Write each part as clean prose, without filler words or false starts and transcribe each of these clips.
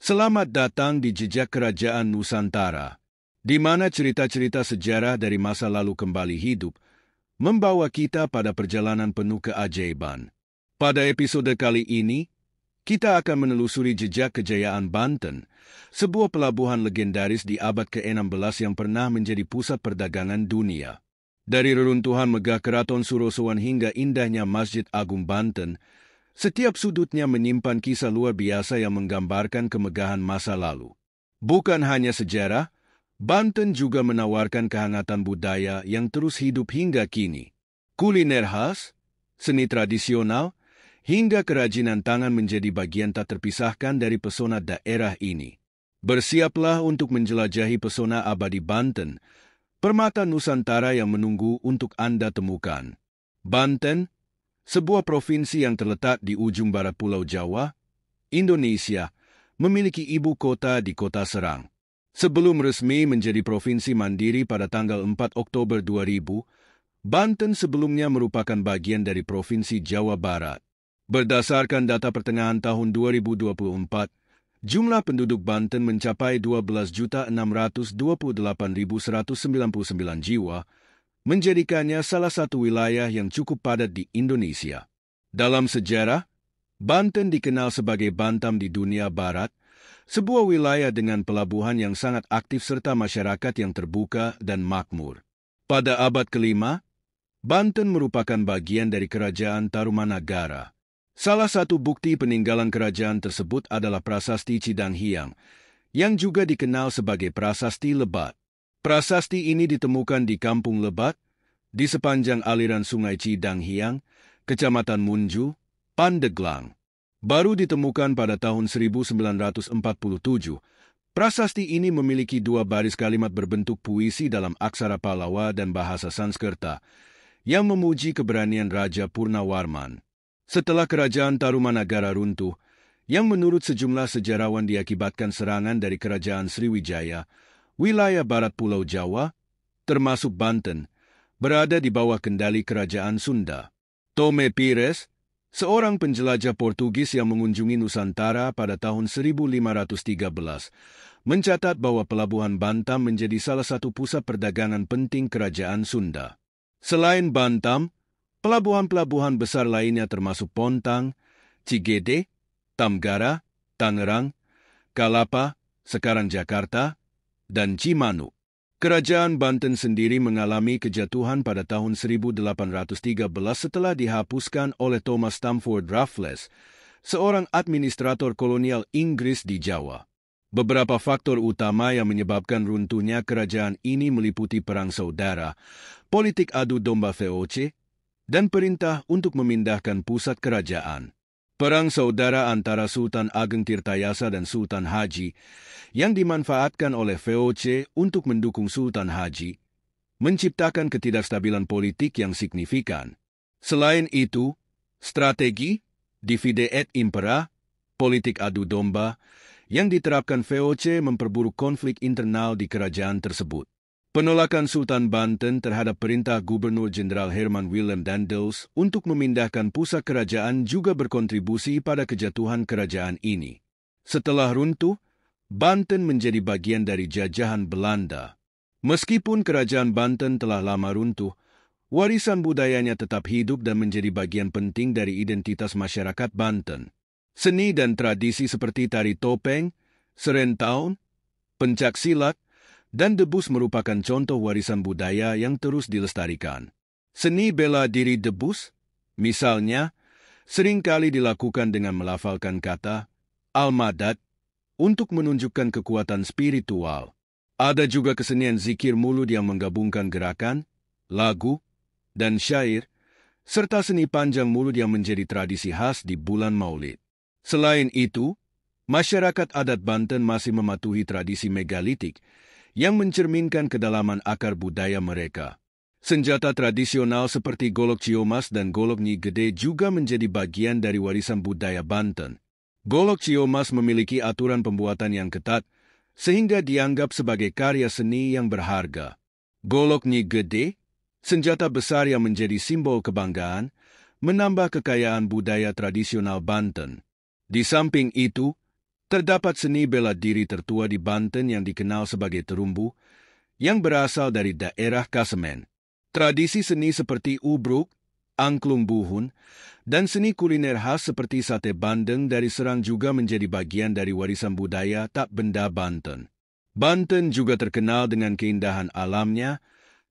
Selamat datang di Jejak Kerajaan Nusantara, di mana cerita-cerita sejarah dari masa lalu kembali hidup, membawa kita pada perjalanan penuh keajaiban. Pada episode kali ini, kita akan menelusuri jejak kejayaan Banten, sebuah pelabuhan legendaris di abad ke-16 yang pernah menjadi pusat perdagangan dunia. Dari reruntuhan megah Keraton Surosowan hingga indahnya Masjid Agung Banten, setiap sudutnya menyimpan kisah luar biasa yang menggambarkan kemegahan masa lalu. Bukan hanya sejarah, Banten juga menawarkan kehangatan budaya yang terus hidup hingga kini. Kuliner khas, seni tradisional, hingga kerajinan tangan menjadi bagian tak terpisahkan dari pesona daerah ini. Bersiaplah untuk menjelajahi pesona abadi Banten, permata Nusantara yang menunggu untuk Anda temukan. Banten, sebuah provinsi yang terletak di ujung barat Pulau Jawa, Indonesia, memiliki ibu kota di Kota Serang. Sebelum resmi menjadi provinsi mandiri pada tanggal 4 Oktober 2000, Banten sebelumnya merupakan bagian dari Provinsi Jawa Barat. Berdasarkan data pertengahan tahun 2024, jumlah penduduk Banten mencapai 12.628.199 jiwa, menjadikannya salah satu wilayah yang cukup padat di Indonesia. Dalam sejarah, Banten dikenal sebagai Bantam di dunia barat, sebuah wilayah dengan pelabuhan yang sangat aktif serta masyarakat yang terbuka dan makmur. Pada abad ke-5, Banten merupakan bagian dari Kerajaan Tarumanagara. Salah satu bukti peninggalan kerajaan tersebut adalah Prasasti Cidanghiang, yang juga dikenal sebagai Prasasti Lebat. Prasasti ini ditemukan di Kampung Lebat, di sepanjang aliran Sungai Cidanghiang, Kecamatan Munju, Pandeglang. Baru ditemukan pada tahun 1947, prasasti ini memiliki dua baris kalimat berbentuk puisi dalam aksara Pallawa dan bahasa Sanskerta, yang memuji keberanian Raja Purnawarman. Setelah kerajaan Tarumanagara runtuh, yang menurut sejumlah sejarawan diakibatkan serangan dari kerajaan Sriwijaya, wilayah barat Pulau Jawa, termasuk Banten, berada di bawah kendali kerajaan Sunda. Tome Pires, seorang penjelajah Portugis yang mengunjungi Nusantara pada tahun 1513, mencatat bahwa pelabuhan Bantam menjadi salah satu pusat perdagangan penting kerajaan Sunda. Selain Bantam, pelabuhan-pelabuhan besar lainnya termasuk Pontang, Cigede, Tamgara, Tangerang, Kalapa, sekarang Jakarta, dan Cimanuk. Kerajaan Banten sendiri mengalami kejatuhan pada tahun 1813 setelah dihapuskan oleh Thomas Stamford Raffles, seorang administrator kolonial Inggris di Jawa. Beberapa faktor utama yang menyebabkan runtuhnya kerajaan ini meliputi perang saudara, politik adu domba VOC, dan perintah untuk memindahkan pusat kerajaan. Perang saudara antara Sultan Ageng Tirtayasa dan Sultan Haji, yang dimanfaatkan oleh VOC untuk mendukung Sultan Haji, menciptakan ketidakstabilan politik yang signifikan. Selain itu, strategi, divide et impera, politik adu domba, yang diterapkan VOC memperburuk konflik internal di kerajaan tersebut. Penolakan Sultan Banten terhadap perintah Gubernur Jenderal Herman Willem Daendels untuk memindahkan pusat kerajaan juga berkontribusi pada kejatuhan kerajaan ini. Setelah runtuh, Banten menjadi bagian dari jajahan Belanda. Meskipun kerajaan Banten telah lama runtuh, warisan budayanya tetap hidup dan menjadi bagian penting dari identitas masyarakat Banten. Seni dan tradisi seperti tari topeng, serentaun, pencak silat, dan debus merupakan contoh warisan budaya yang terus dilestarikan. Seni bela diri debus, misalnya, seringkali dilakukan dengan melafalkan kata Al-Madad untuk menunjukkan kekuatan spiritual. Ada juga kesenian zikir mulut yang menggabungkan gerakan, lagu, dan syair, serta seni panjang mulut yang menjadi tradisi khas di bulan Maulid. Selain itu, masyarakat adat Banten masih mematuhi tradisi megalitik, yang mencerminkan kedalaman akar budaya mereka. Senjata tradisional seperti golok ciomas dan golok Nyi Gede juga menjadi bagian dari warisan budaya Banten. Golok ciomas memiliki aturan pembuatan yang ketat, sehingga dianggap sebagai karya seni yang berharga. Golok Nyi Gede, senjata besar yang menjadi simbol kebanggaan, menambah kekayaan budaya tradisional Banten. Di samping itu, Terdapat seni bela diri tertua di Banten yang dikenal sebagai terumbu, yang berasal dari daerah Kasemen. Tradisi seni seperti ubruk, angklung buhun, dan seni kuliner khas seperti sate bandeng dari Serang juga menjadi bagian dari warisan budaya tak benda Banten. Banten juga terkenal dengan keindahan alamnya,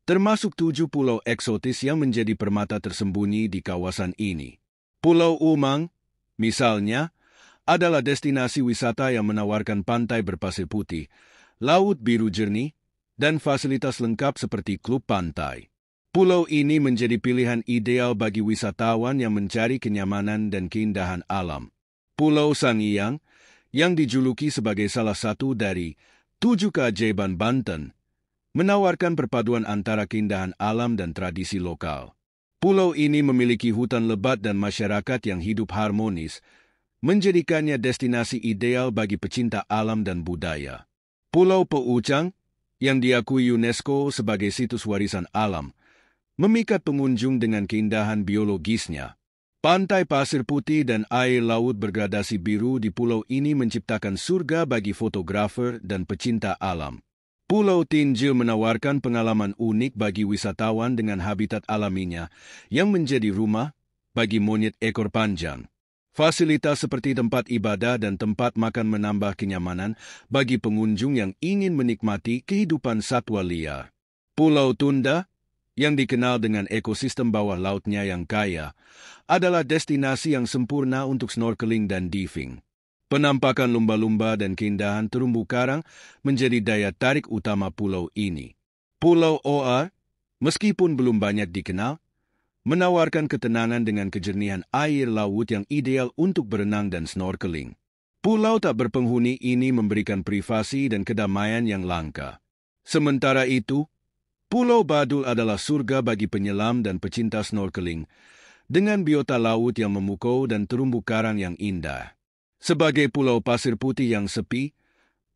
termasuk 7 pulau eksotis yang menjadi permata tersembunyi di kawasan ini. Pulau Umang, misalnya, adalah destinasi wisata yang menawarkan pantai berpasir putih, laut biru jernih, dan fasilitas lengkap seperti klub pantai. Pulau ini menjadi pilihan ideal bagi wisatawan yang mencari kenyamanan dan keindahan alam. Pulau Sangiang, yang dijuluki sebagai salah satu dari 7 keajaiban Banten, menawarkan perpaduan antara keindahan alam dan tradisi lokal. Pulau ini memiliki hutan lebat dan masyarakat yang hidup harmonis, menjadikannya destinasi ideal bagi pecinta alam dan budaya. Pulau Pouchang, yang diakui UNESCO sebagai situs warisan alam, memikat pengunjung dengan keindahan biologisnya. Pantai pasir putih dan air laut bergradasi biru di pulau ini menciptakan surga bagi fotografer dan pecinta alam. Pulau Tinjil menawarkan pengalaman unik bagi wisatawan dengan habitat alaminya yang menjadi rumah bagi monyet ekor panjang. Fasilitas seperti tempat ibadah dan tempat makan menambah kenyamanan bagi pengunjung yang ingin menikmati kehidupan satwa liar. Pulau Tunda, yang dikenal dengan ekosistem bawah lautnya yang kaya, adalah destinasi yang sempurna untuk snorkeling dan diving. Penampakan lumba-lumba dan keindahan terumbu karang menjadi daya tarik utama pulau ini. Pulau Oar, meskipun belum banyak dikenal, menawarkan ketenangan dengan kejernihan air laut yang ideal untuk berenang dan snorkeling. Pulau tak berpenghuni ini memberikan privasi dan kedamaian yang langka. Sementara itu, Pulau Badul adalah surga bagi penyelam dan pecinta snorkeling, dengan biota laut yang memukau dan terumbu karang yang indah. Sebagai pulau pasir putih yang sepi,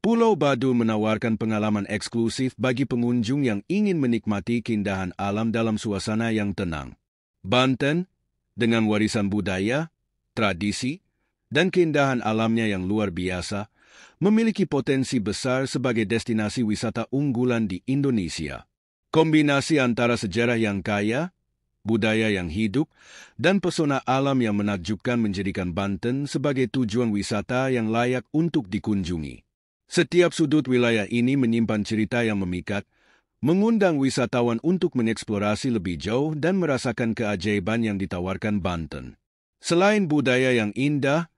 Pulau Badul menawarkan pengalaman eksklusif bagi pengunjung yang ingin menikmati keindahan alam dalam suasana yang tenang. Banten, dengan warisan budaya, tradisi, dan keindahan alamnya yang luar biasa, memiliki potensi besar sebagai destinasi wisata unggulan di Indonesia. Kombinasi antara sejarah yang kaya, budaya yang hidup, dan pesona alam yang menakjubkan menjadikan Banten sebagai tujuan wisata yang layak untuk dikunjungi. Setiap sudut wilayah ini menyimpan cerita yang memikat, mengundang wisatawan untuk mengeksplorasi lebih jauh dan merasakan keajaiban yang ditawarkan Banten. Selain budaya yang indah,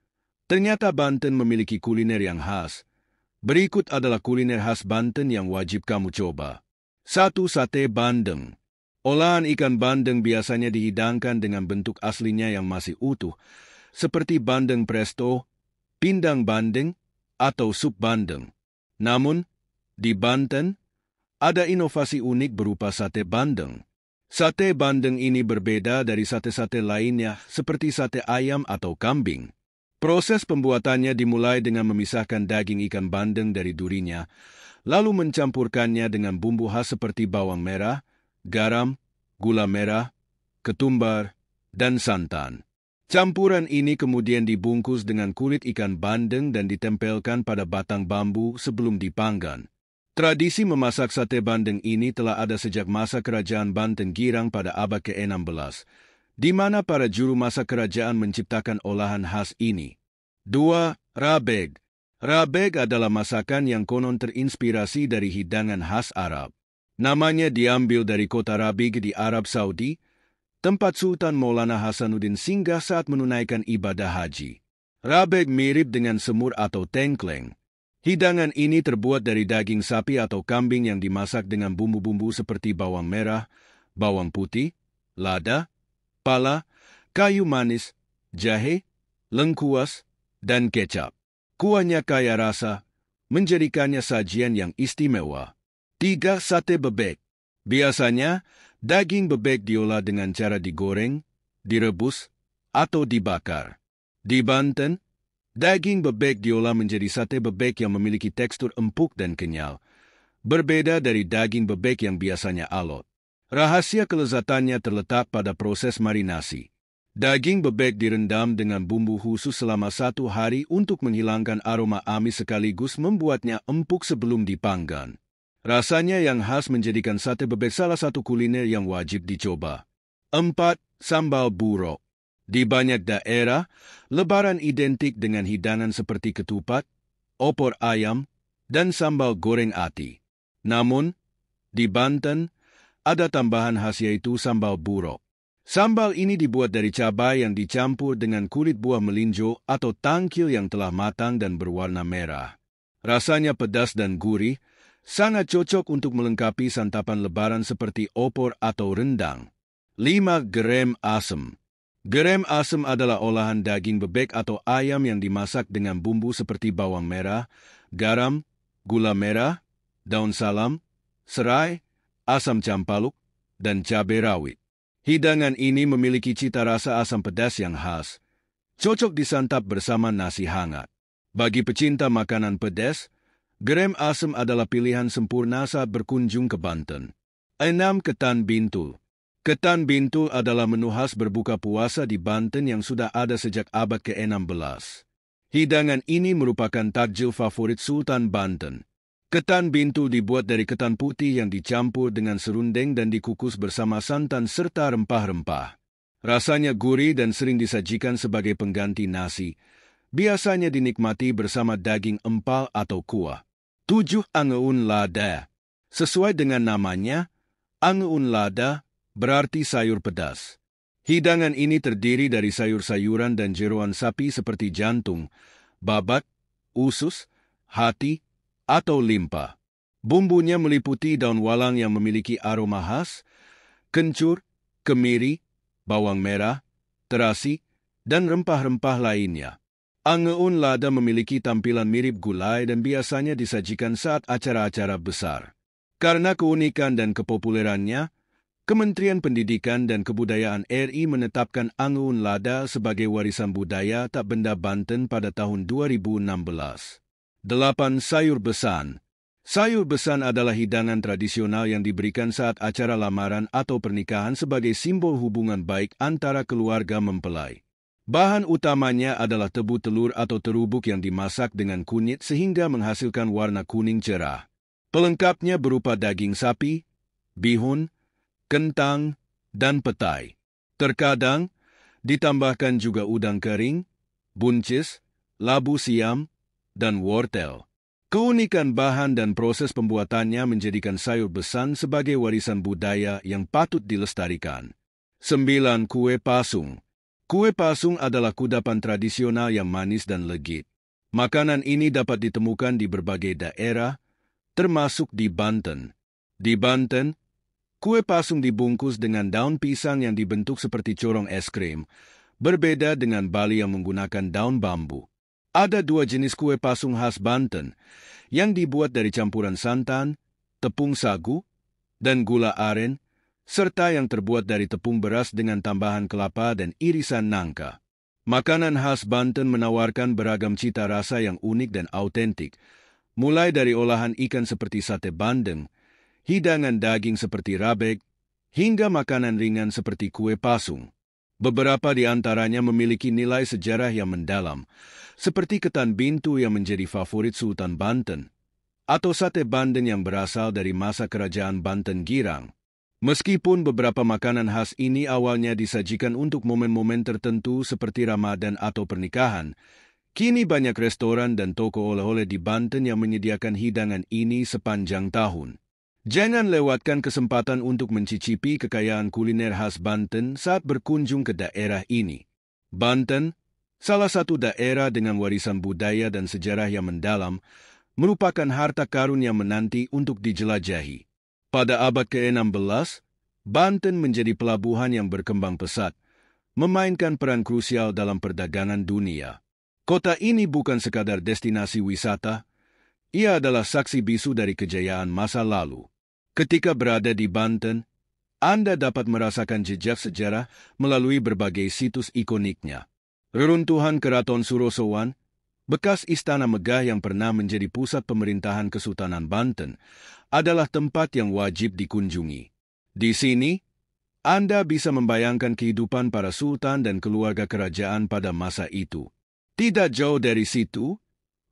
ternyata Banten memiliki kuliner yang khas. Berikut adalah kuliner khas Banten yang wajib kamu coba. 1. Sate bandeng. Olahan ikan bandeng biasanya dihidangkan dengan bentuk aslinya yang masih utuh, seperti bandeng presto, pindang bandeng, atau sup bandeng. Namun, di Banten, ada inovasi unik berupa sate bandeng. Sate bandeng ini berbeda dari sate-sate lainnya seperti sate ayam atau kambing. Proses pembuatannya dimulai dengan memisahkan daging ikan bandeng dari durinya, lalu mencampurkannya dengan bumbu khas seperti bawang merah, garam, gula merah, ketumbar, dan santan. Campuran ini kemudian dibungkus dengan kulit ikan bandeng dan ditempelkan pada batang bambu sebelum dipanggang. Tradisi memasak sate bandeng ini telah ada sejak masa kerajaan Banten Girang pada abad ke-16, di mana para juru masak kerajaan menciptakan olahan khas ini. 2. Rabeg. Rabeg adalah masakan yang konon terinspirasi dari hidangan khas Arab. Namanya diambil dari kota Rabig di Arab Saudi, tempat Sultan Maulana Hasanuddin singgah saat menunaikan ibadah haji. Rabeg mirip dengan semur atau tengkleng. Hidangan ini terbuat dari daging sapi atau kambing yang dimasak dengan bumbu-bumbu seperti bawang merah, bawang putih, lada, pala, kayu manis, jahe, lengkuas, dan kecap. Kuahnya kaya rasa, menjadikannya sajian yang istimewa. 3. Sate bebek. Biasanya, daging bebek diolah dengan cara digoreng, direbus, atau dibakar. Di Banten, daging bebek diolah menjadi sate bebek yang memiliki tekstur empuk dan kenyal, berbeda dari daging bebek yang biasanya alot. Rahasia kelezatannya terletak pada proses marinasi. Daging bebek direndam dengan bumbu khusus selama 1 hari untuk menghilangkan aroma amis sekaligus membuatnya empuk sebelum dipanggang. Rasanya yang khas menjadikan sate bebek salah satu kuliner yang wajib dicoba. 4. Sambal burok. Di banyak daerah, lebaran identik dengan hidangan seperti ketupat, opor ayam, dan sambal goreng ati. Namun, di Banten, ada tambahan khas yaitu sambal burok. Sambal ini dibuat dari cabai yang dicampur dengan kulit buah melinjo atau tangkil yang telah matang dan berwarna merah. Rasanya pedas dan gurih, sangat cocok untuk melengkapi santapan lebaran seperti opor atau rendang. 5. Gerem asem. Gerem asem adalah olahan daging bebek atau ayam yang dimasak dengan bumbu seperti bawang merah, garam, gula merah, daun salam, serai, asam campaluk, dan cabai rawit. Hidangan ini memiliki cita rasa asam pedas yang khas, cocok disantap bersama nasi hangat. Bagi pecinta makanan pedas, gerem asem adalah pilihan sempurna saat berkunjung ke Banten. 6. Ketan bintul. Ketan bintul adalah menu khas berbuka puasa di Banten yang sudah ada sejak abad ke-16. Hidangan ini merupakan takjil favorit Sultan Banten. Ketan bintul dibuat dari ketan putih yang dicampur dengan serundeng dan dikukus bersama santan serta rempah-rempah. Rasanya gurih dan sering disajikan sebagai pengganti nasi. Biasanya dinikmati bersama daging empal atau kuah. 7. Angeun lada. Sesuai dengan namanya, angeun lada berarti sayur pedas. Hidangan ini terdiri dari sayur-sayuran dan jeroan sapi seperti jantung, babat, usus, hati, atau limpa. Bumbunya meliputi daun walang yang memiliki aroma khas, kencur, kemiri, bawang merah, terasi, dan rempah-rempah lainnya. Angeun lada memiliki tampilan mirip gulai dan biasanya disajikan saat acara-acara besar. Karena keunikan dan kepopulerannya, Kementerian Pendidikan dan Kebudayaan RI menetapkan angeun lada sebagai warisan budaya tak benda Banten pada tahun 2016. 8. Sayur besan. Sayur besan adalah hidangan tradisional yang diberikan saat acara lamaran atau pernikahan sebagai simbol hubungan baik antara keluarga mempelai. Bahan utamanya adalah tebu telur atau terubuk yang dimasak dengan kunyit sehingga menghasilkan warna kuning cerah. Pelengkapnya berupa daging sapi, bihun, kentang, dan petai. Terkadang, ditambahkan juga udang kering, buncis, labu siam, dan wortel. Keunikan bahan dan proses pembuatannya menjadikan sayur besan sebagai warisan budaya yang patut dilestarikan. 9. Kue pasung. Kue pasung adalah kudapan tradisional yang manis dan legit. Makanan ini dapat ditemukan di berbagai daerah, termasuk di Banten. Di Banten, kue pasung dibungkus dengan daun pisang yang dibentuk seperti corong es krim, berbeda dengan Bali yang menggunakan daun bambu. Ada 2 jenis kue pasung khas Banten, yang dibuat dari campuran santan, tepung sagu, dan gula aren, serta yang terbuat dari tepung beras dengan tambahan kelapa dan irisan nangka. Makanan khas Banten menawarkan beragam cita rasa yang unik dan autentik, mulai dari olahan ikan seperti sate bandeng, hidangan daging seperti rabek, hingga makanan ringan seperti kue pasung. Beberapa di antaranya memiliki nilai sejarah yang mendalam, seperti ketan bintu yang menjadi favorit Sultan Banten, atau sate Banten yang berasal dari masa kerajaan Banten Girang. Meskipun beberapa makanan khas ini awalnya disajikan untuk momen-momen tertentu seperti Ramadan atau pernikahan, kini banyak restoran dan toko oleh-oleh di Banten yang menyediakan hidangan ini sepanjang tahun. Jangan lewatkan kesempatan untuk mencicipi kekayaan kuliner khas Banten saat berkunjung ke daerah ini. Banten, salah satu daerah dengan warisan budaya dan sejarah yang mendalam, merupakan harta karun yang menanti untuk dijelajahi. Pada abad ke-16, Banten menjadi pelabuhan yang berkembang pesat, memainkan peran krusial dalam perdagangan dunia. Kota ini bukan sekadar destinasi wisata, ia adalah saksi bisu dari kejayaan masa lalu. Ketika berada di Banten, Anda dapat merasakan jejak sejarah melalui berbagai situs ikoniknya. Reruntuhan Keraton Surosowan, bekas istana megah yang pernah menjadi pusat pemerintahan Kesultanan Banten, adalah tempat yang wajib dikunjungi. Di sini, Anda bisa membayangkan kehidupan para sultan dan keluarga kerajaan pada masa itu. Tidak jauh dari situ,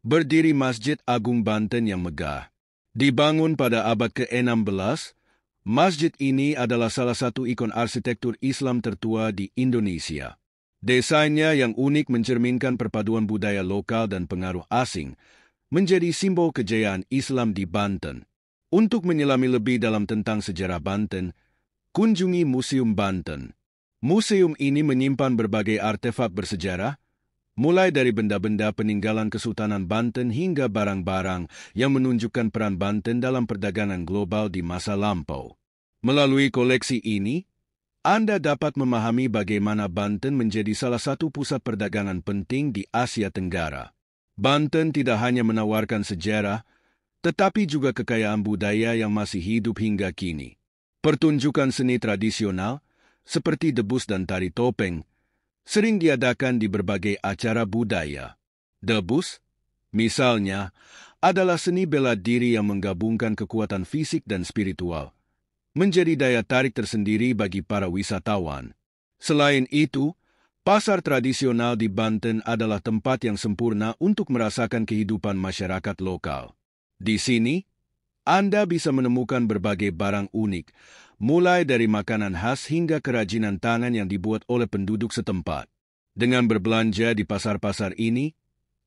berdiri Masjid Agung Banten yang megah. Dibangun pada abad ke-16, masjid ini adalah salah satu ikon arsitektur Islam tertua di Indonesia. Desainnya yang unik mencerminkan perpaduan budaya lokal dan pengaruh asing, menjadi simbol kejayaan Islam di Banten. Untuk menyelami lebih dalam tentang sejarah Banten, kunjungi Museum Banten. Museum ini menyimpan berbagai artefak bersejarah, mulai dari benda-benda peninggalan Kesultanan Banten hingga barang-barang yang menunjukkan peran Banten dalam perdagangan global di masa lampau. Melalui koleksi ini, Anda dapat memahami bagaimana Banten menjadi salah satu pusat perdagangan penting di Asia Tenggara. Banten tidak hanya menawarkan sejarah, tetapi juga kekayaan budaya yang masih hidup hingga kini. Pertunjukan seni tradisional, seperti debus dan tari topeng, sering diadakan di berbagai acara budaya. Debus, misalnya, adalah seni bela diri yang menggabungkan kekuatan fisik dan spiritual, menjadi daya tarik tersendiri bagi para wisatawan. Selain itu, pasar tradisional di Banten adalah tempat yang sempurna untuk merasakan kehidupan masyarakat lokal. Di sini, Anda bisa menemukan berbagai barang unik, mulai dari makanan khas hingga kerajinan tangan yang dibuat oleh penduduk setempat. Dengan berbelanja di pasar-pasar ini,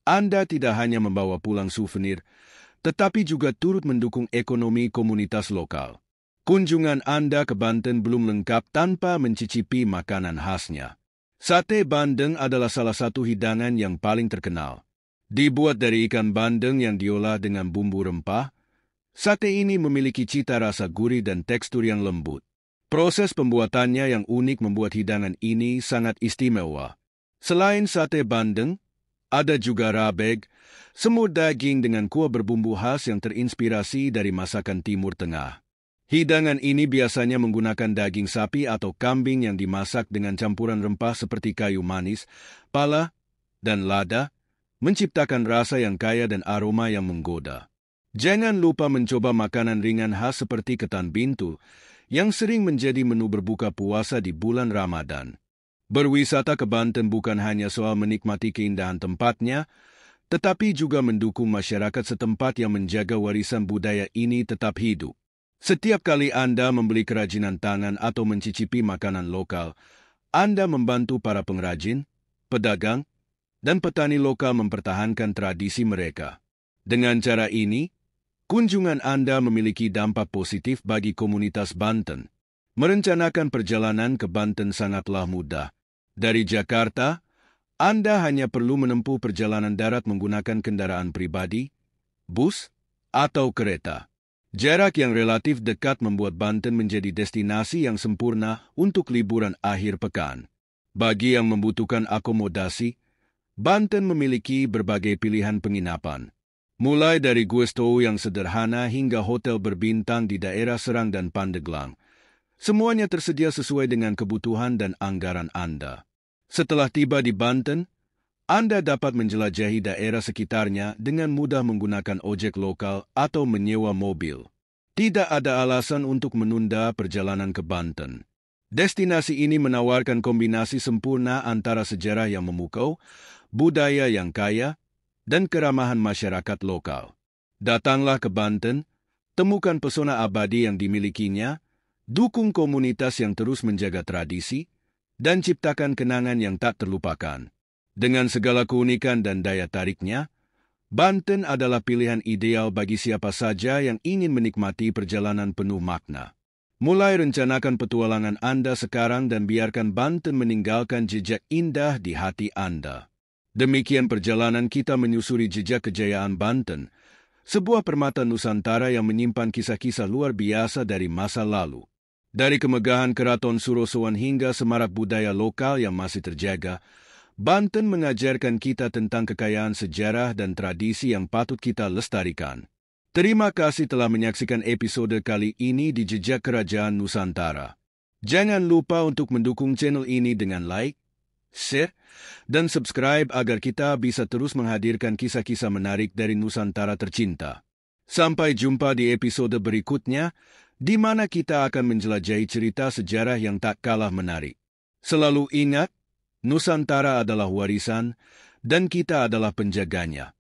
Anda tidak hanya membawa pulang souvenir, tetapi juga turut mendukung ekonomi komunitas lokal. Kunjungan Anda ke Banten belum lengkap tanpa mencicipi makanan khasnya. Sate bandeng adalah salah satu hidangan yang paling terkenal. Dibuat dari ikan bandeng yang diolah dengan bumbu rempah, sate ini memiliki cita rasa gurih dan tekstur yang lembut. Proses pembuatannya yang unik membuat hidangan ini sangat istimewa. Selain sate bandeng, ada juga rabeg, semur daging dengan kuah berbumbu khas yang terinspirasi dari masakan Timur Tengah. Hidangan ini biasanya menggunakan daging sapi atau kambing yang dimasak dengan campuran rempah seperti kayu manis, pala, dan lada, menciptakan rasa yang kaya dan aroma yang menggoda. Jangan lupa mencoba makanan ringan khas seperti ketan bintu, yang sering menjadi menu berbuka puasa di bulan Ramadan. Berwisata ke Banten bukan hanya soal menikmati keindahan tempatnya, tetapi juga mendukung masyarakat setempat yang menjaga warisan budaya ini tetap hidup. Setiap kali Anda membeli kerajinan tangan atau mencicipi makanan lokal, Anda membantu para pengrajin, pedagang, dan petani lokal mempertahankan tradisi mereka. Dengan cara ini, kunjungan Anda memiliki dampak positif bagi komunitas Banten. Merencanakan perjalanan ke Banten sangatlah mudah. Dari Jakarta, Anda hanya perlu menempuh perjalanan darat menggunakan kendaraan pribadi, bus, atau kereta. Jarak yang relatif dekat membuat Banten menjadi destinasi yang sempurna untuk liburan akhir pekan. Bagi yang membutuhkan akomodasi, Banten memiliki berbagai pilihan penginapan. Mulai dari guesto yang sederhana hingga hotel berbintang di daerah Serang dan Pandeglang. Semuanya tersedia sesuai dengan kebutuhan dan anggaran Anda. Setelah tiba di Banten, Anda dapat menjelajahi daerah sekitarnya dengan mudah menggunakan ojek lokal atau menyewa mobil. Tidak ada alasan untuk menunda perjalanan ke Banten. Destinasi ini menawarkan kombinasi sempurna antara sejarah yang memukau, budaya yang kaya, dan keramahan masyarakat lokal. Datanglah ke Banten, temukan pesona abadi yang dimilikinya, dukung komunitas yang terus menjaga tradisi, dan ciptakan kenangan yang tak terlupakan. Dengan segala keunikan dan daya tariknya, Banten adalah pilihan ideal bagi siapa saja yang ingin menikmati perjalanan penuh makna. Mulai rencanakan petualangan Anda sekarang dan biarkan Banten meninggalkan jejak indah di hati Anda. Demikian perjalanan kita menyusuri jejak kejayaan Banten, sebuah permata Nusantara yang menyimpan kisah-kisah luar biasa dari masa lalu. Dari kemegahan Keraton Surosowan hingga semarak budaya lokal yang masih terjaga, Banten mengajarkan kita tentang kekayaan sejarah dan tradisi yang patut kita lestarikan. Terima kasih telah menyaksikan episode kali ini di Jejak Kerajaan Nusantara. Jangan lupa untuk mendukung channel ini dengan like, share, dan subscribe agar kita bisa terus menghadirkan kisah-kisah menarik dari Nusantara tercinta. Sampai jumpa di episode berikutnya. di mana kita akan menjelajahi cerita sejarah yang tak kalah menarik. Selalu ingat, Nusantara adalah warisan dan kita adalah penjaganya.